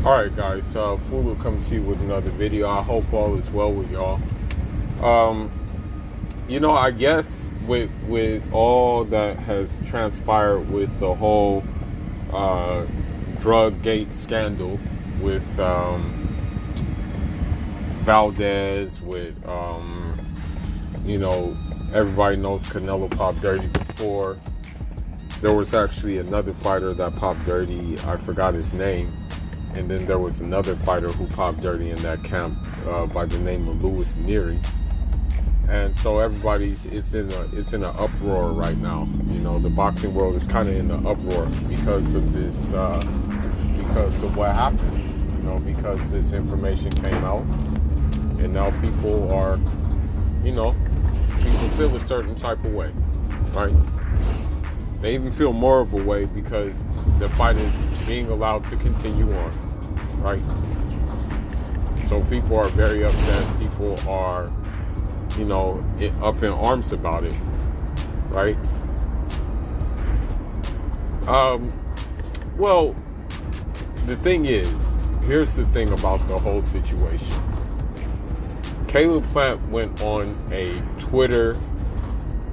Alright guys, Fulu coming to you with another video. I hope all is well with y'all. Um, I guess with all that has transpired with the whole drug gate scandal with Valdez, with everybody knows Canelo popped dirty before. There was actually another fighter that popped dirty, I forgot his name. And then there was another fighter who popped dirty in that camp by the name of Louis Neary. And so it's in an uproar right now. The boxing world is kind of in an uproar because of this, because of what happened. Because this information came out, and now people are, people feel a certain type of way, right? They even feel more of a way because the fight is being allowed to continue on, right? So people are very upset. People are, up in arms about it, right? Well, the thing is, here's the thing about the whole situation. Caleb Plant went on a Twitter,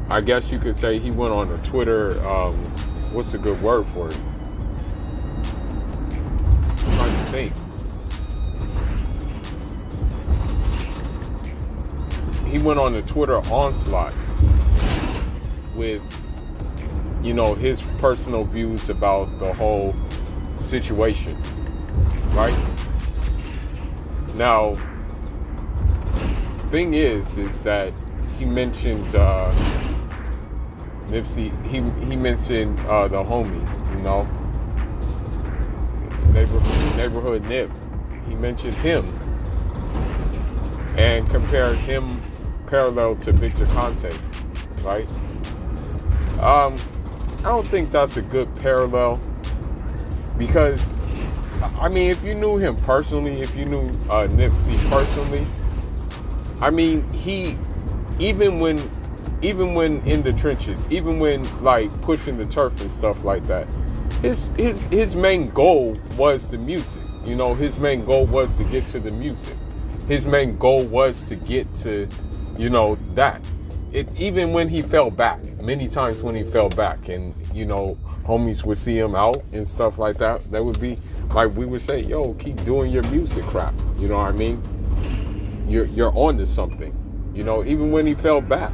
I guess you could say he went on a Twitter, what's a good word for it? I'm trying to think. He went on a Twitter onslaught with, his personal views about the whole situation, right? Now, thing is that he mentioned Nipsey. He mentioned the homie, neighborhood Nip. He mentioned him and compared him parallel to Victor Conte, right? I don't think that's a good parallel because, if you knew him personally, if you knew Nipsey personally, he, even when in the trenches, even when like pushing the turf and stuff like that, his main goal was the music. His main goal was to get to the music. His main goal was to get to, that. Even when he fell back, many times when he fell back, and homies would see him out and stuff like that, that would be like, we would say, yo, keep doing your music crap. You know what I mean? You're on to something. Even when he fell back.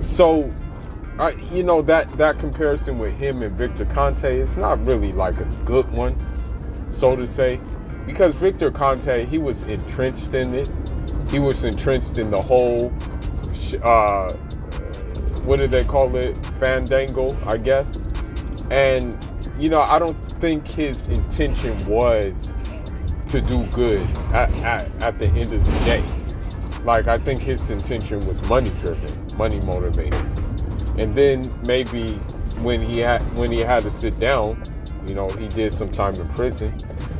So, that comparison with him and Victor Conte is not really like a good one, so to say, because Victor Conte, he was entrenched in it. He was entrenched in the whole, what do they call it? Fandango, I guess. And, I don't think his intention was to do good at the end of the day. Like, I think his intention was money driven, money motivated. And then maybe when he had to sit down, he did some time in prison.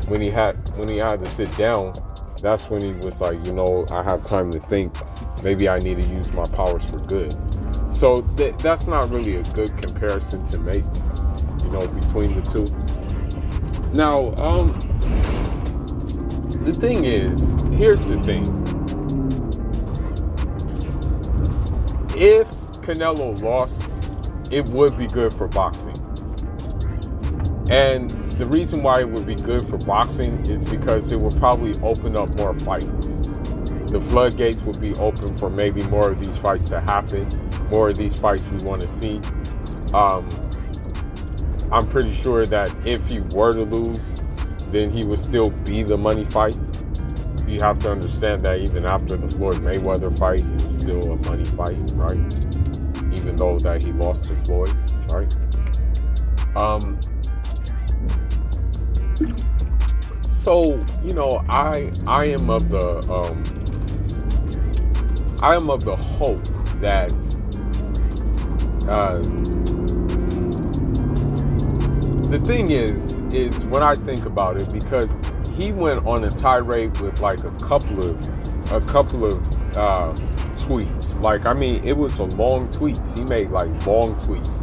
When he had to sit down, that's when he was like, I have time to think. Maybe I need to use my powers for good. So that's not really a good comparison to make, between the two. Now, the thing is, here's the thing. If Canelo lost, it would be good for boxing. And the reason why it would be good for boxing is because it would probably open up more fights. The floodgates would be open for maybe more of these fights to happen, more of these fights we want to see. I'm pretty sure that if he were to lose, then he would still be the money fight. You have to understand that even after the Floyd Mayweather fight, it was still a money fight, right? Even though that he lost to Floyd, right? So, I am of the hope that the thing is when I think about it, because he went on a tirade with like a couple of tweets. Like, it was a long tweets. He made like long tweets,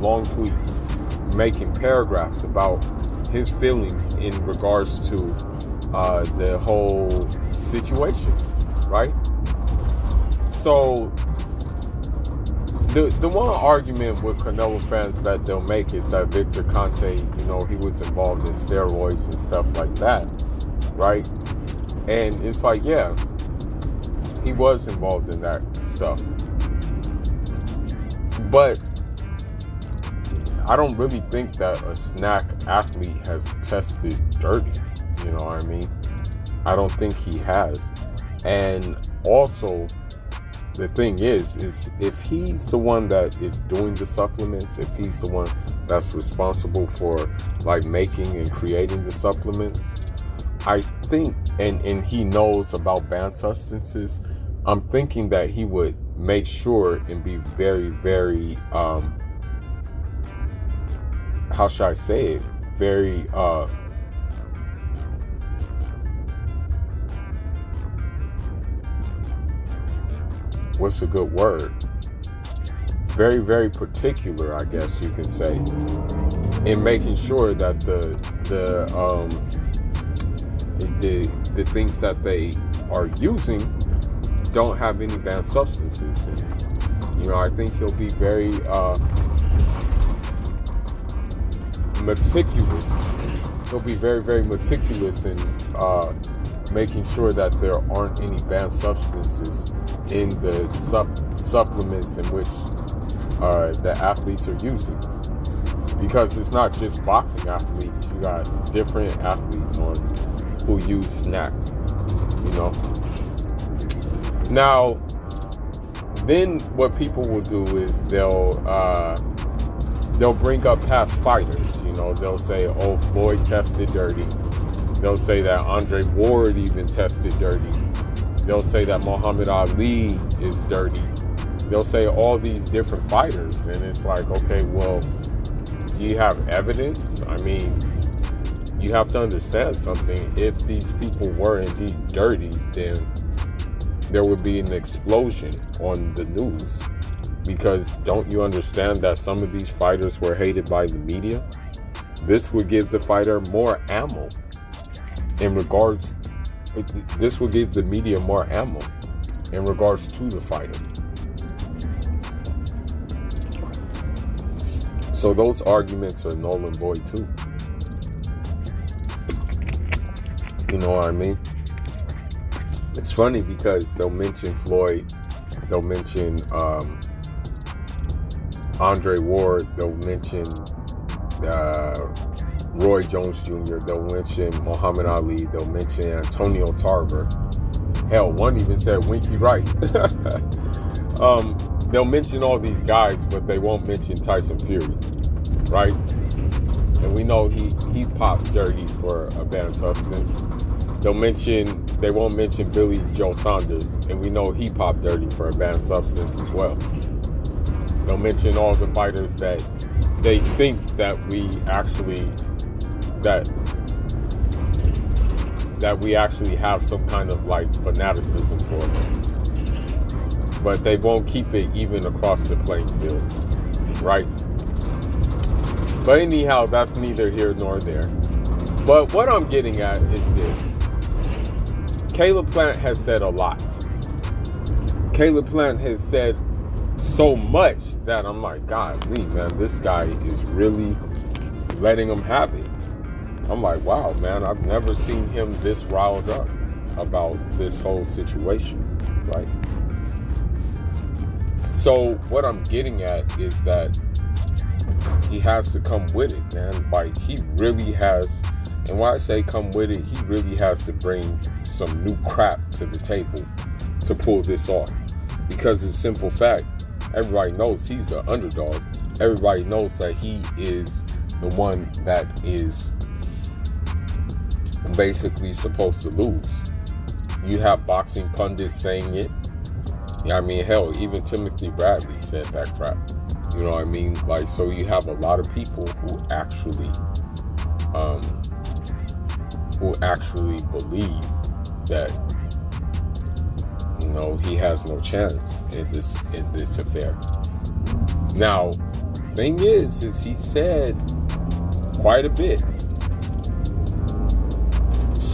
making paragraphs about his feelings in regards to the whole situation, right? So the one argument with Canelo fans that they'll make is that Victor Conte, he was involved in steroids and stuff like that, right? And it's like, yeah, he was involved in that stuff. But I don't really think that a snack athlete has tested dirty. You know what I mean? I don't think he has. And also, the thing is if he's the one that is doing the supplements, if he's the one that's responsible for like making and creating the supplements, I think, and he knows about banned substances, I'm thinking that he would make sure and be very, very, how should I say it? Very, what's a good word? Very, very particular, I guess you can say, in making sure that the things that they are using don't have any banned substances in it. I think he'll be very meticulous. He'll be very, very meticulous in making sure that there aren't any banned substances in the supplements in which the athletes are using. Because it's not just boxing athletes. You got different athletes who use snack, Now, then what people will do is they'll bring up past fighters. They'll say, oh, Floyd tested dirty. They'll say that Andre Ward even tested dirty. They'll say that Muhammad Ali is dirty. They'll say all these different fighters. And it's like, okay, well, do you have evidence? I mean, you have to understand something. If these people were indeed dirty, then there would be an explosion on the news. Because don't you understand that some of these fighters were hated by the media? This would give the fighter more ammo this will give the media more ammo in regards to the fighter. So those arguments are null and void too. You know what I mean? It's funny because they'll mention Floyd, they'll mention Andre Ward, they'll mention Roy Jones Jr., they'll mention Muhammad Ali, they'll mention Antonio Tarver. Hell, one even said Winky Wright. They'll mention all these guys, but they won't mention Tyson Fury, right? And we know he popped dirty for a banned substance. They won't mention Billy Joe Saunders, and we know he popped dirty for a banned substance as well. They'll mention all the fighters that they think that we actually have some kind of like fanaticism for them. But they won't keep it even across the playing field, right? But anyhow, that's neither here nor there. But what I'm getting at is this. Caleb Plant has said a lot. Caleb Plant has said so much that I'm like, golly, man, this guy is really letting him have it. I'm like, wow, man, I've never seen him this riled up about this whole situation, right? So what I'm getting at is that he has to come with it, man. Like, he really has, and when I say come with it, he really has to bring some new crap to the table to pull this off. Because it's a simple fact, everybody knows he's the underdog. Everybody knows that he is the one that is basically supposed to lose. You have boxing pundits saying it. Yeah, I mean, hell, even Timothy Bradley said that crap. You know what I mean? Like, so you have a lot of people who actually believe that, he has no chance in this affair. Now, thing is he said quite a bit.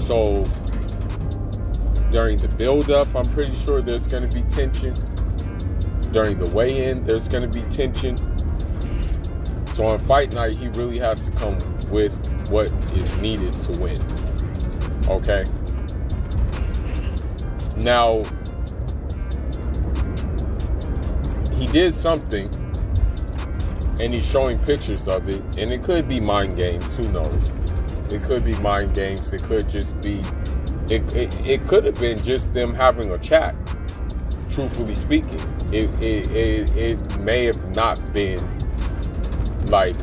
So during the build-up, I'm pretty sure there's going to be tension. During the weigh-in, there's going to be tension. So on fight night, he really has to come with what is needed to win. Okay? Now, he did something, and he's showing pictures of it, and it could be mind games. Who knows? It could be mind games. It could just be... It could have been just them having a chat. Truthfully speaking, it may have not been like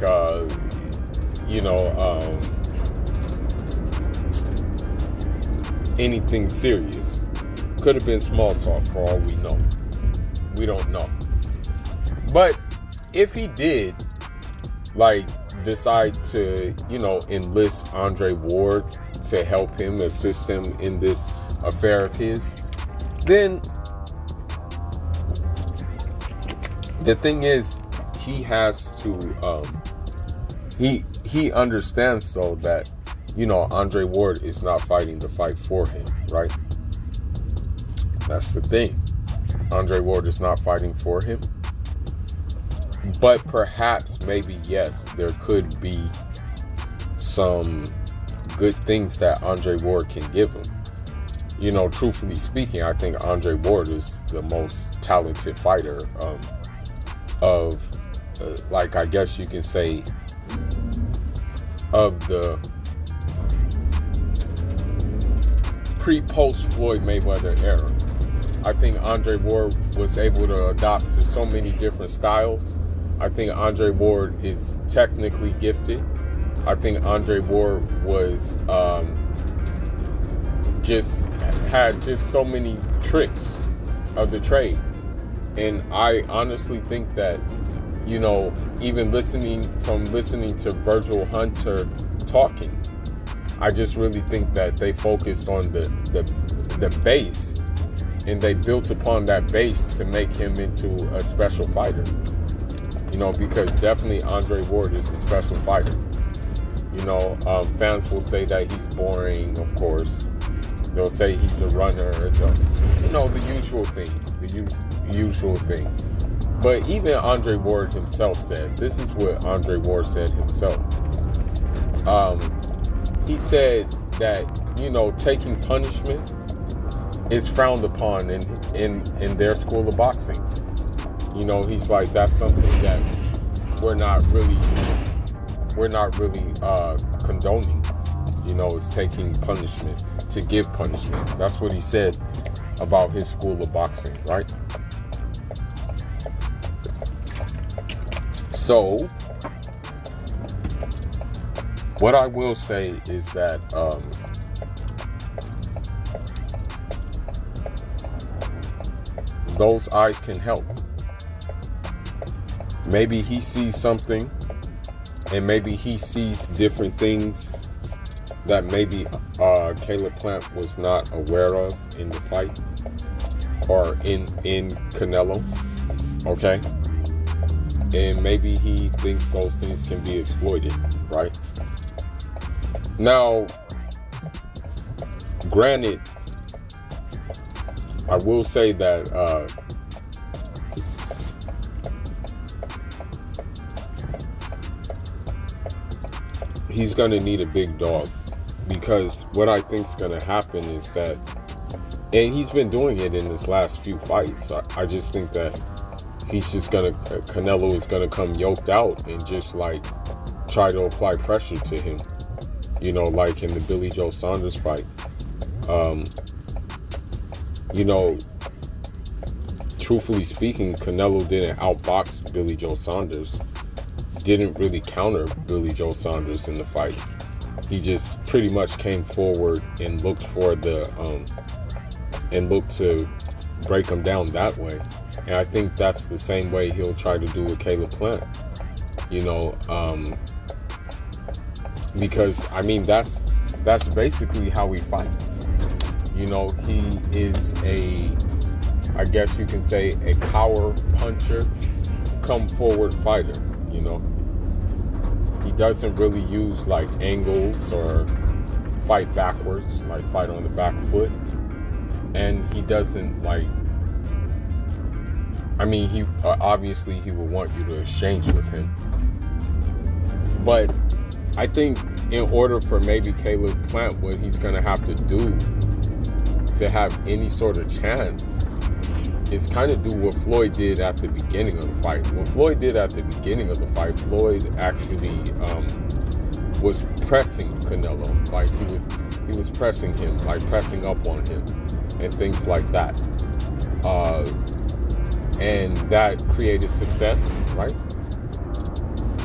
anything serious. Could have been small talk for all we know. We don't know. But if he did decide to enlist Andre Ward to help him, assist him in this affair of his, then the thing is, he has to he understands though that Andre Ward is not fighting the fight for him, right? That's the thing. Andre Ward is not fighting for him. But perhaps, maybe, yes, there could be some good things that Andre Ward can give him. Truthfully speaking, I think Andre Ward is the most talented fighter I guess you can say, of the pre-post Floyd Mayweather era. I think Andre Ward was able to adapt to so many different styles. I think Andre Ward is technically gifted. I think Andre Ward was had so many tricks of the trade. And I honestly think that, even listening to Virgil Hunter talking, I just really think that they focused on the base, and they built upon that base to make him into a special fighter. Because definitely Andre Ward is a special fighter. Fans will say that he's boring, of course. They'll say he's a runner, the usual thing, the usual thing. But even Andre Ward himself said, this is what Andre Ward said himself. He said that, taking punishment is frowned upon in their school of boxing. He's like, that's something that we're not really condoning. Is taking punishment, to give punishment. That's what he said about his school of boxing, right? So, what I will say is that those eyes can help. Maybe he sees something, and maybe he sees different things that maybe Caleb Plant was not aware of in the fight, or in Canelo, okay? And maybe he thinks those things can be exploited, right? Now, granted, I will say that he's going to need a big dog, because what I think is going to happen is that, and he's been doing it in his last few fights, I just think that Canelo is going to come yoked out and just try to apply pressure to him, like in the Billy Joe Saunders fight. Truthfully speaking, Canelo didn't outbox Billy Joe Saunders, didn't really counter Billy Joe Saunders in the fight. He just pretty much came forward and looked for and looked to break him down that way. And I think that's the same way he'll try to do with Caleb Plant. Because that's basically how he fights. He is I guess you can say, a power puncher, come forward fighter. He doesn't really use angles or fight backwards, like fight on the back foot. And he doesn't like, I mean, he obviously he would want you to exchange with him. But I think in order for maybe Caleb Plant, what he's going to have to do to have any sort of chance is kind of do what Floyd did at the beginning of the fight. What Floyd did at the beginning of the fight, Floyd actually was pressing Canelo. Like he was pressing him, like pressing up on him and things like that. And that created success, right?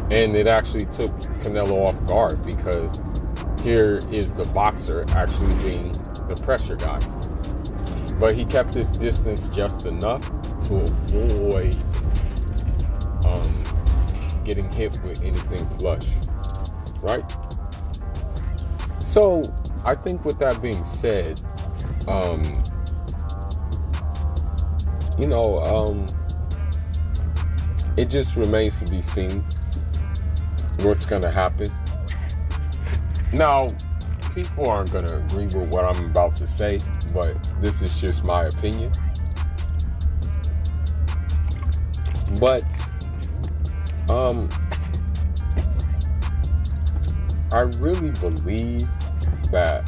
And it actually took Canelo off guard, because here is the boxer actually being the pressure guy. But he kept his distance just enough to avoid getting hit with anything flush, right? So I think with that being said, it just remains to be seen what's going to happen. Now, people aren't going to agree with what I'm about to say, but this is just my opinion. But I really believe that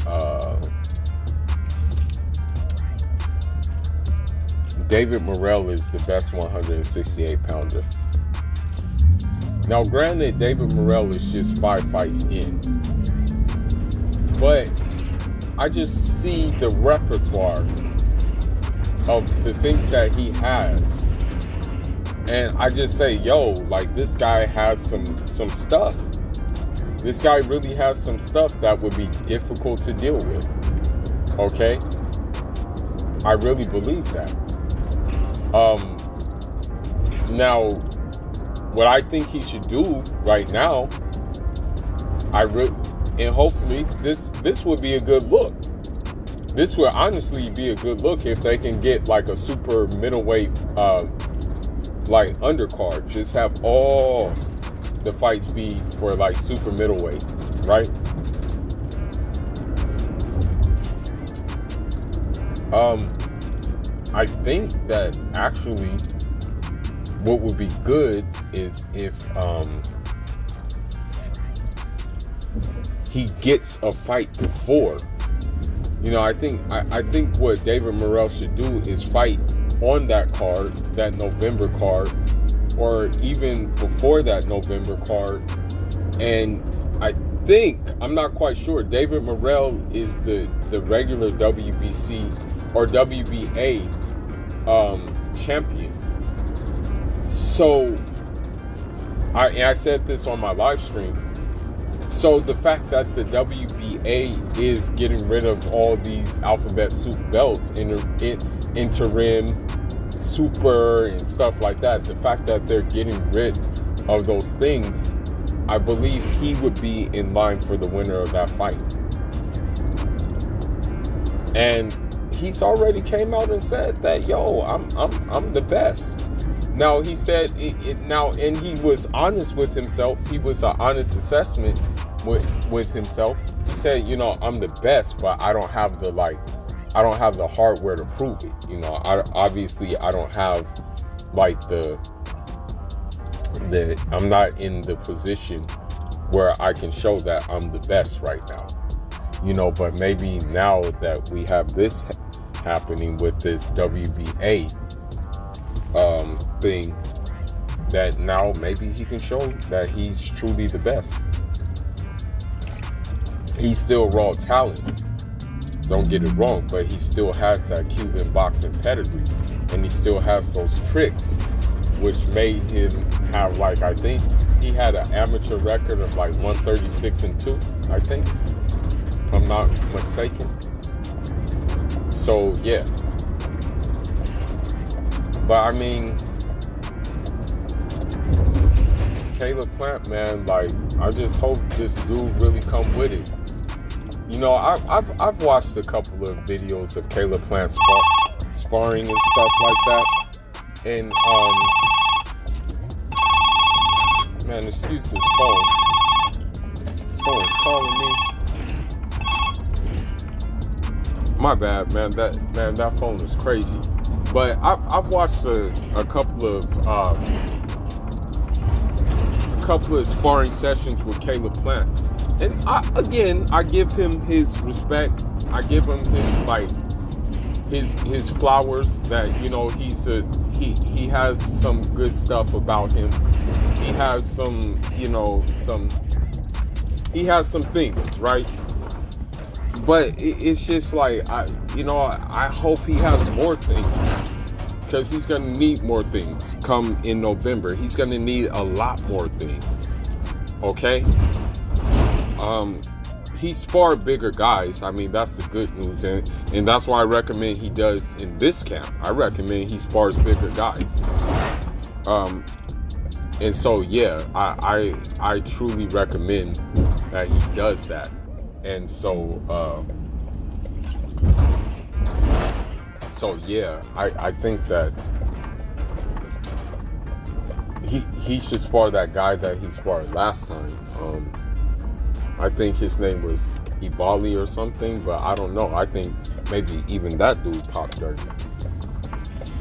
David Morrell is the best 168 pounder. Now, granted, David Morrell is just 5 fights in, but I just see the repertoire of the things that he has, and I just say, yo, like, this guy has some stuff. This guy really has some stuff that would be difficult to deal with. Okay? I really believe that. Now, what I think he should do right now, and hopefully this would be a good look. This would honestly be a good look if they can get like a super middleweight like undercard. Just have all the fights be for like super middleweight, right? I think that actually what would be good is if he gets a fight before. I think what David Morrell should do is fight on that card, that November card, or even before that November card. And I'm not quite sure, David Morrell is the regular WBC or WBA champion. So I said this on my live stream. So the fact that the WBA is getting rid of all these alphabet soup belts, interim, super, and stuff like that, the fact that they're getting rid of those things, I believe he would be in line for the winner of that fight. And he's already came out and said that, yo, I'm the best. Now, he said and he was honest with himself. He was an honest assessment with himself. He said, I'm the best, but I don't have the hardware to prove it. Obviously I don't have like I'm not in the position where I can show that I'm the best right now. But maybe now that we have this happening with this WBA thing, that now maybe he can show that he's truly the best. He's still raw talent, don't get it wrong, but he still has that Cuban boxing pedigree, and he still has those tricks, which made him have, I think he had an amateur record of 136-2, I think, if I'm not mistaken. So yeah, but I mean, Caleb Plant, man, I just hope this dude really come with it. I've watched a couple of videos of Caleb Plant sparring and stuff like that, and man, excuse this phone. Someone's calling me. My bad, man. That phone is crazy. But I've watched a couple of sparring sessions with Caleb Plant, and I give him his respect. I give him his flowers. That he has some good stuff about him. He has some things, right? But it's just like I hope he has more things, because he's gonna need more things come in November. He's gonna need a lot more things. Okay. He sparred bigger guys. I mean, that's the good news, and that's why I recommend he does in this camp. I recommend he spars bigger guys. And so yeah, I truly recommend that he does that. And so yeah, I think that he should spar that guy that he sparred last time. I think his name was Ibali or something, but I don't know. I think maybe even that dude popped dirty.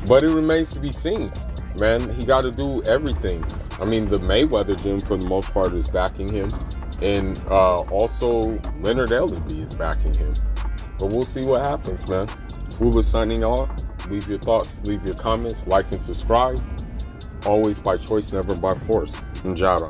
But it remains to be seen, man. He got to do everything. I mean, the Mayweather gym for the most part is backing him, and also Leonard Ellerbe is backing him. But we'll see what happens, man. Fula signing off. Leave your thoughts, leave your comments, like and subscribe. Always by choice, never by force. Njara.